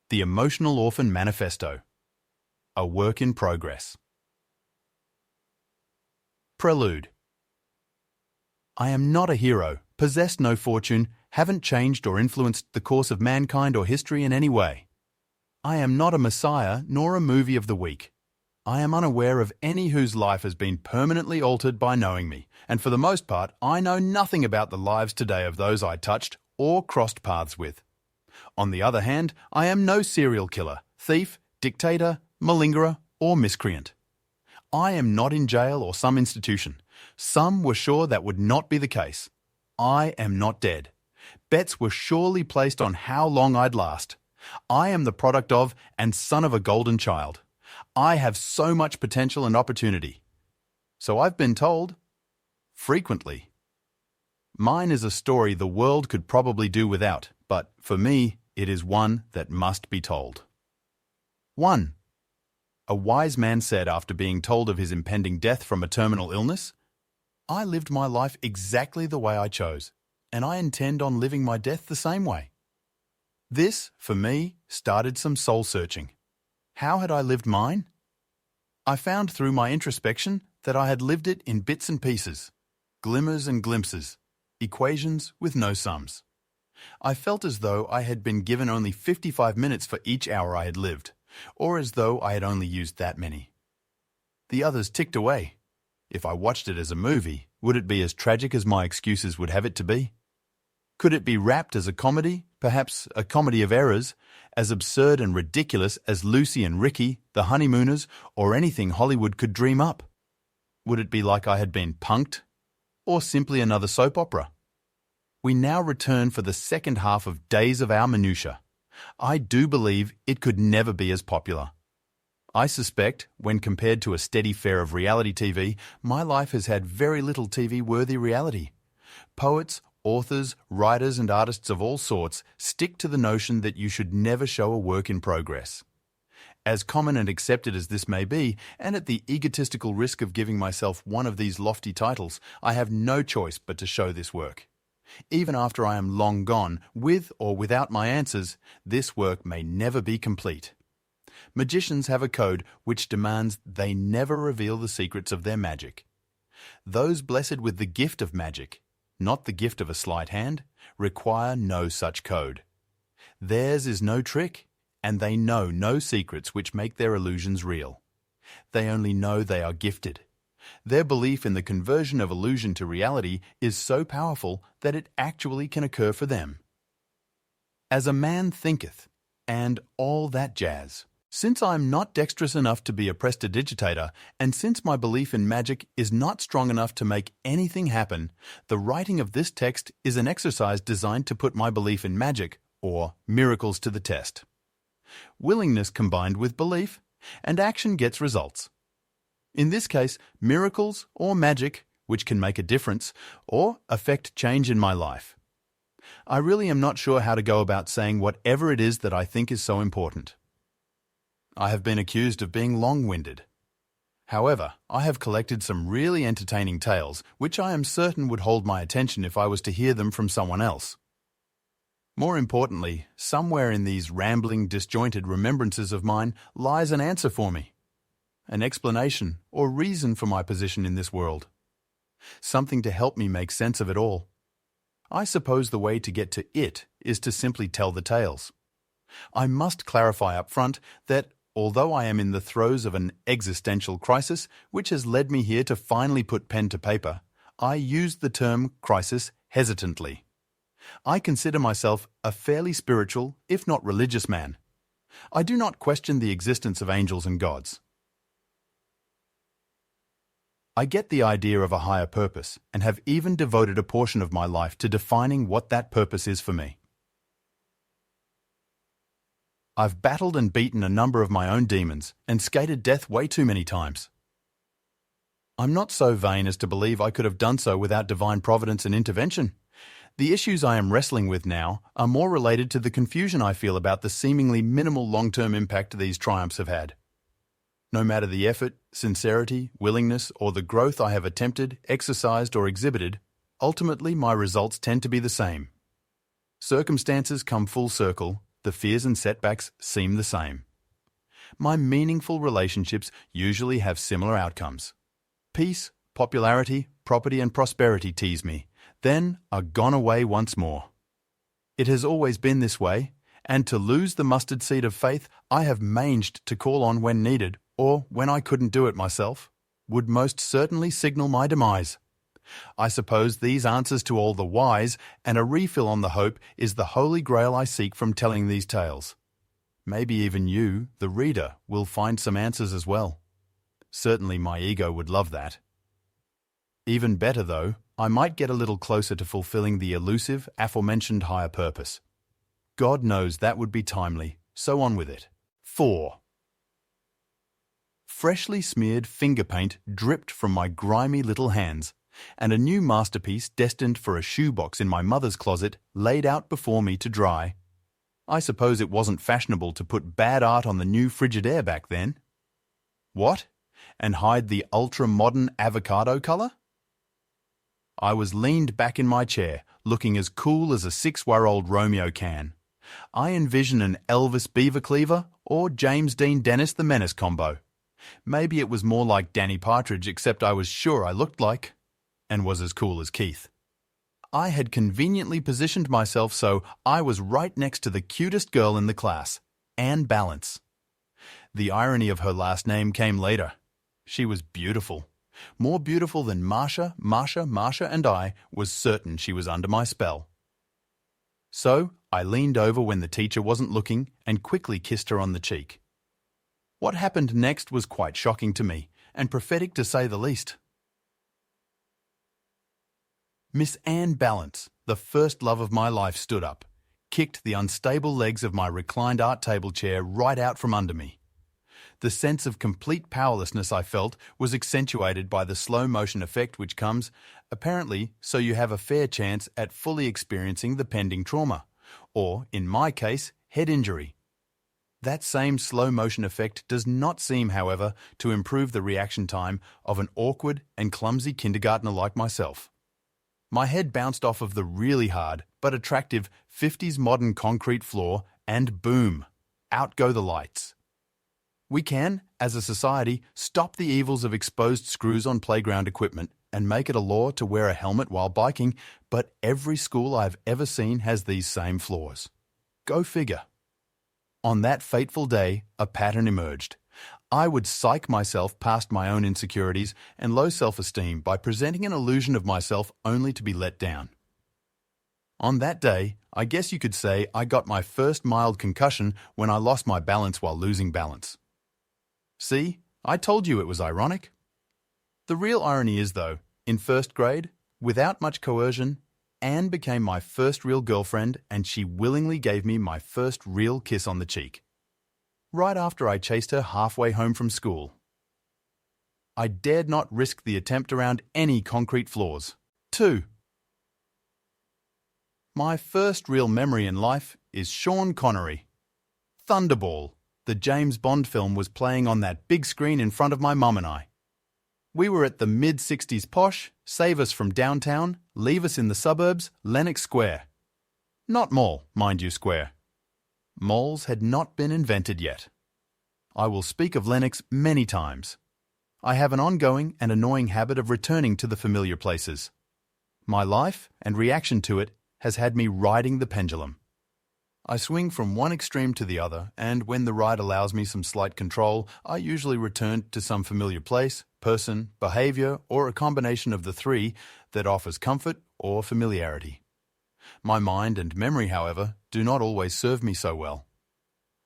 The Emotional Orphan Manifesto. A work in progress. Prelude. I am not a hero, possess no fortune, haven't changed or influenced the course of mankind or history in any way. I am not a messiah nor a movie of the week. I am unaware of any whose life has been permanently altered by knowing me, and for the most part, I know nothing about the lives today of those I touched or crossed paths with. On the other hand, I am no serial killer, thief, dictator, malingerer, or miscreant. I am not in jail or some institution. Some were sure that would not be the case. I am not dead. Bets were surely placed on how long I'd last. I am the product of and son of a golden child. I have so much potential and opportunity. So I've been told. Frequently. Mine is a story the world could probably do without, but for me, it is one that must be told. 1. A wise man said after being told of his impending death from a terminal illness, "I lived my life exactly the way I chose, and I intend on living my death the same way." This, for me, started some soul-searching. How had I lived mine? I found through my introspection that I had lived it in bits and pieces, glimmers and glimpses, equations with no sums. I felt as though I had been given only 55 minutes for each hour I had lived, or as though I had only used that many. The others ticked away. If I watched it as a movie, would it be as tragic as my excuses would have it to be? Could it be wrapped as a comedy, perhaps a comedy of errors, as absurd and ridiculous as Lucy and Ricky, The Honeymooners, or anything Hollywood could dream up? Would it be like I had been punked, or simply another soap opera? We now return for the second half of Days of Our Minutiae. I do believe it could never be as popular. I suspect, when compared to a steady fare of reality TV, my life has had very little TV-worthy reality. Poets, authors, writers and artists of all sorts stick to the notion that you should never show a work in progress. As common and accepted as this may be, and at the egotistical risk of giving myself one of these lofty titles, I have no choice but to show this work. Even after I am long gone, with or without my answers, this work may never be complete. Magicians have a code which demands they never reveal the secrets of their magic. Those blessed with the gift of magic, not the gift of a sleight hand, require no such code. Theirs is no trick, and they know no secrets which make their illusions real. They only know they are gifted. Their belief in the conversion of illusion to reality is so powerful that it actually can occur for them. As a man thinketh, and all that jazz. Since I am not dexterous enough to be a prestidigitator, and since my belief in magic is not strong enough to make anything happen, the writing of this text is an exercise designed to put my belief in magic, or miracles, to the test. Willingness combined with belief, and action gets results. In this case, miracles or magic, which can make a difference, or affect change in my life. I really am not sure how to go about saying whatever it is that I think is so important. I have been accused of being long-winded. However, I have collected some really entertaining tales, which I am certain would hold my attention if I was to hear them from someone else. More importantly, somewhere in these rambling, disjointed remembrances of mine lies an answer for me. An explanation or reason for my position in this world. Something to help me make sense of it all. I suppose the way to get to it is to simply tell the tales. I must clarify up front that although I am in the throes of an existential crisis, which has led me here to finally put pen to paper, I use the term crisis hesitantly. I consider myself a fairly spiritual, if not religious man. I do not question the existence of angels and gods. I get the idea of a higher purpose and have even devoted a portion of my life to defining what that purpose is for me. I've battled and beaten a number of my own demons and skated death way too many times. I'm not so vain as to believe I could have done so without divine providence and intervention. The issues I am wrestling with now are more related to the confusion I feel about the seemingly minimal long-term impact these triumphs have had. No matter the effort, sincerity, willingness, or the growth I have attempted, exercised, or exhibited, ultimately my results tend to be the same. Circumstances come full circle, the fears and setbacks seem the same. My meaningful relationships usually have similar outcomes. Peace, popularity, property and prosperity tease me, then are gone away once more. It has always been this way, and to lose the mustard seed of faith I have managed to call on when needed, or when I couldn't do it myself, would most certainly signal my demise. I suppose these answers to all the whys and a refill on the hope is the holy grail I seek from telling these tales. Maybe even you, the reader, will find some answers as well. Certainly my ego would love that. Even better though, I might get a little closer to fulfilling the elusive, aforementioned higher purpose. God knows that would be timely, so on with it. 4. Freshly smeared finger paint dripped from my grimy little hands, and a new masterpiece destined for a shoebox in my mother's closet laid out before me to dry. I suppose it wasn't fashionable to put bad art on the new Frigidaire back then. What? And hide the ultra-modern avocado colour? I was leaned back in my chair, looking as cool as a 6-year-old Romeo can. I envision an Elvis Beavercleaver or James Dean Dennis the Menace combo. Maybe it was more like Danny Partridge, except I was sure I looked like, and was as cool as Keith. I had conveniently positioned myself so I was right next to the cutest girl in the class, Anne Balance. The irony of her last name came later. She was beautiful. More beautiful than Marcia, and I was certain she was under my spell. So I leaned over when the teacher wasn't looking and quickly kissed her on the cheek. What happened next was quite shocking to me, and prophetic to say the least. Miss Anne Balance, the first love of my life, stood up, kicked the unstable legs of my reclined art table chair right out from under me. The sense of complete powerlessness I felt was accentuated by the slow motion effect which comes, apparently, so you have a fair chance at fully experiencing the pending trauma, or, in my case, head injury. That same slow motion effect does not seem, however, to improve the reaction time of an awkward and clumsy kindergartner like myself. My head bounced off of the really hard but attractive 50s modern concrete floor and boom, out go the lights. We can, as a society, stop the evils of exposed screws on playground equipment and make it a law to wear a helmet while biking, but every school I've ever seen has these same flaws. Go figure. On that fateful day, a pattern emerged. I would psych myself past my own insecurities and low self-esteem by presenting an illusion of myself only to be let down. On that day, I guess you could say I got my first mild concussion when I lost my balance while losing balance. See, I told you it was ironic. The real irony is, though, in first grade, without much coercion, Anne became my first real girlfriend and she willingly gave me my first real kiss on the cheek. Right after I chased her halfway home from school. I dared not risk the attempt around any concrete floors. 2. My first real memory in life is Sean Connery. Thunderball, the James Bond film, was playing on that big screen in front of my mum and I. We were at the mid-60s posh, save us from downtown, leave us in the suburbs, Lenox Square. Not mall, mind you, square. Malls had not been invented yet. I will speak of Lenox many times. I have an ongoing and annoying habit of returning to the familiar places. My life and reaction to it has had me riding the pendulum. I swing from one extreme to the other, and when the ride allows me some slight control, I usually return to some familiar place, person, behavior, or a combination of the three that offers comfort or familiarity. My mind and memory, however, do not always serve me so well.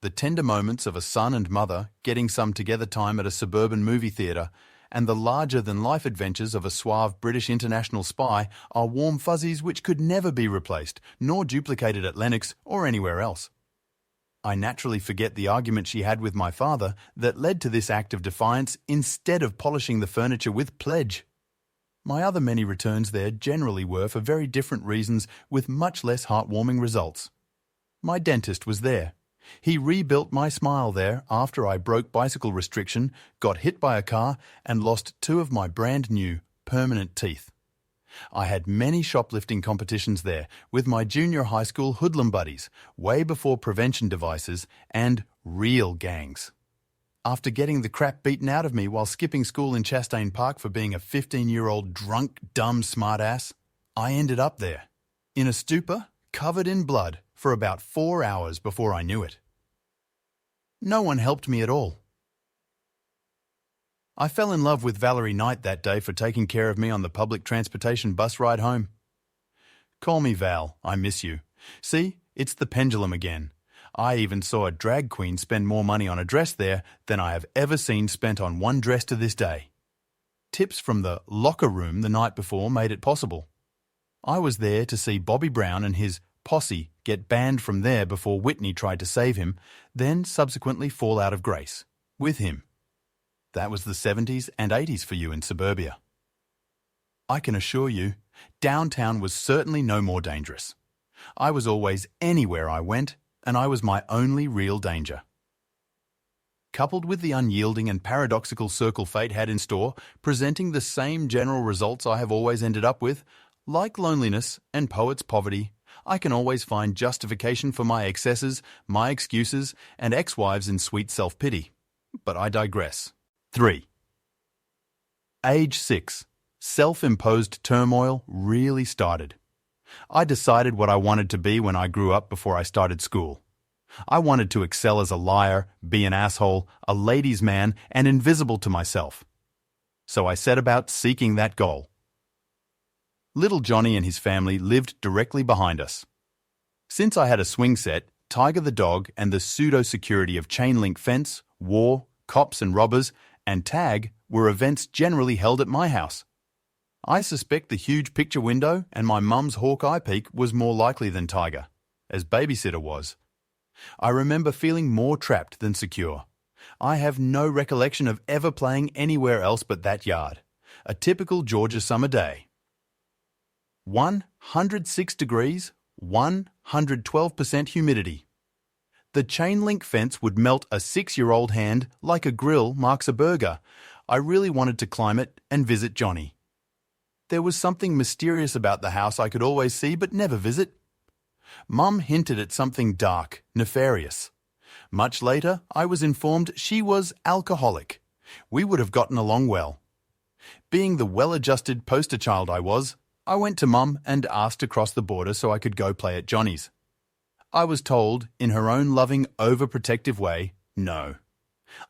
The tender moments of a son and mother getting some together time at a suburban movie theatre and the larger-than-life adventures of a suave British international spy are warm fuzzies which could never be replaced, nor duplicated at Lenox or anywhere else. I naturally forget the argument she had with my father that led to this act of defiance instead of polishing the furniture with pledge. My other many returns there generally were for very different reasons with much less heartwarming results. My dentist was there. He rebuilt my smile there after I broke bicycle restriction, got hit by a car, and lost 2 of my brand new, permanent teeth. I had many shoplifting competitions there with my junior high school hoodlum buddies, way before prevention devices and real gangs. After getting the crap beaten out of me while skipping school in Chastain Park for being a 15-year-old drunk, dumb smartass, I ended up there, in a stupor, covered in blood, for about 4 hours before I knew it. No one helped me at all. I fell in love with Valerie Knight that day for taking care of me on the public transportation bus ride home. Call me Val, I miss you. See, it's the pendulum again. I even saw a drag queen spend more money on a dress there than I have ever seen spent on one dress to this day. Tips from the locker room the night before made it possible. I was there to see Bobby Brown and his posse get banned from there before Whitney tried to save him, then subsequently fall out of grace with him. That was the 70s and 80s for you in suburbia. I can assure you, downtown was certainly no more dangerous. I was always anywhere I went, and I was my only real danger. Coupled with the unyielding and paradoxical circle fate had in store, presenting the same general results I have always ended up with, like loneliness and poet's poverty, I can always find justification for my excesses, my excuses, and ex-wives in sweet self-pity. But I digress. 3. Age 6. Self-imposed turmoil really started. I decided what I wanted to be when I grew up before I started school. I wanted to excel as a liar, be an asshole, a ladies' man, and invisible to myself. So I set about seeking that goal. Little Johnny and his family lived directly behind us. Since I had a swing set, Tiger the dog, and the pseudo-security of chain-link fence, war, cops and robbers, and tag were events generally held at my house. I suspect the huge picture window and my mum's Hawkeye peak was more likely than Tiger, as babysitter was. I remember feeling more trapped than secure. I have no recollection of ever playing anywhere else but that yard. A typical Georgia summer day. 106 degrees, 112% humidity. The chain-link fence would melt a 6-year-old hand like a grill marks a burger. I really wanted to climb it and visit Johnny. There was something mysterious about the house I could always see but never visit. Mum hinted at something dark, nefarious. Much later, I was informed she was alcoholic. We would have gotten along well. Being the well-adjusted poster child I was, I went to Mum and asked to cross the border so I could go play at Johnny's. I was told, in her own loving, overprotective way, no.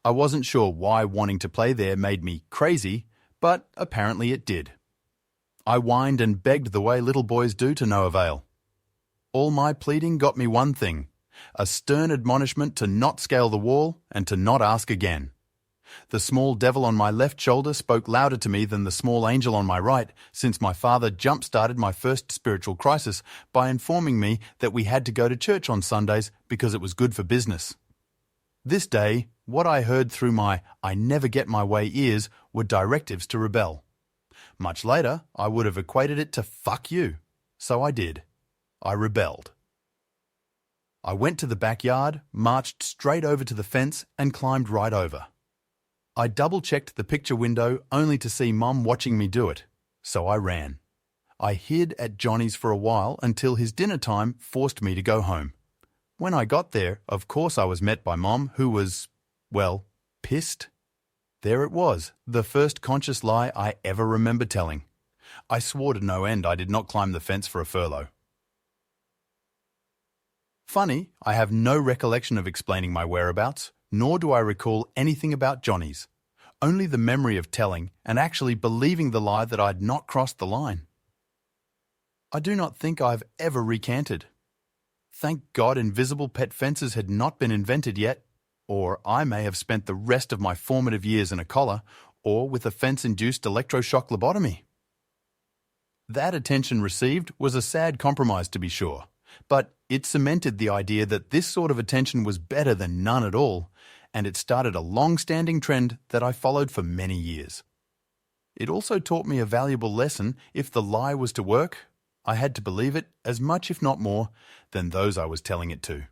I wasn't sure why wanting to play there made me crazy, but apparently it did. I whined and begged the way little boys do to no avail. All my pleading got me one thing, a stern admonishment to not scale the wall and to not ask again. The small devil on my left shoulder spoke louder to me than the small angel on my right, since my father jump-started my first spiritual crisis by informing me that we had to go to church on Sundays because it was good for business. This day, what I heard through my I never get my way ears were directives to rebel. Much later, I would have equated it to fuck you. So I did. I rebelled. I went to the backyard, marched straight over to the fence and climbed right over. I double-checked the picture window only to see Mum watching me do it, so I ran. I hid at Johnny's for a while until his dinner time forced me to go home. When I got there, of course I was met by Mom, who was, well, pissed. There it was, the first conscious lie I ever remember telling. I swore to no end I did not climb the fence for a furlough. Funny, I have no recollection of explaining my whereabouts, nor do I recall anything about Johnny's. Only the memory of telling and actually believing the lie that I'd not crossed the line. I do not think I've ever recanted. Thank God invisible pet fences had not been invented yet, or I may have spent the rest of my formative years in a collar, or with a fence-induced electroshock lobotomy. That attention received was a sad compromise to be sure, but it cemented the idea that this sort of attention was better than none at all, and it started a long-standing trend that I followed for many years. It also taught me a valuable lesson. If the lie was to work, I had to believe it as much if not more than those I was telling it to.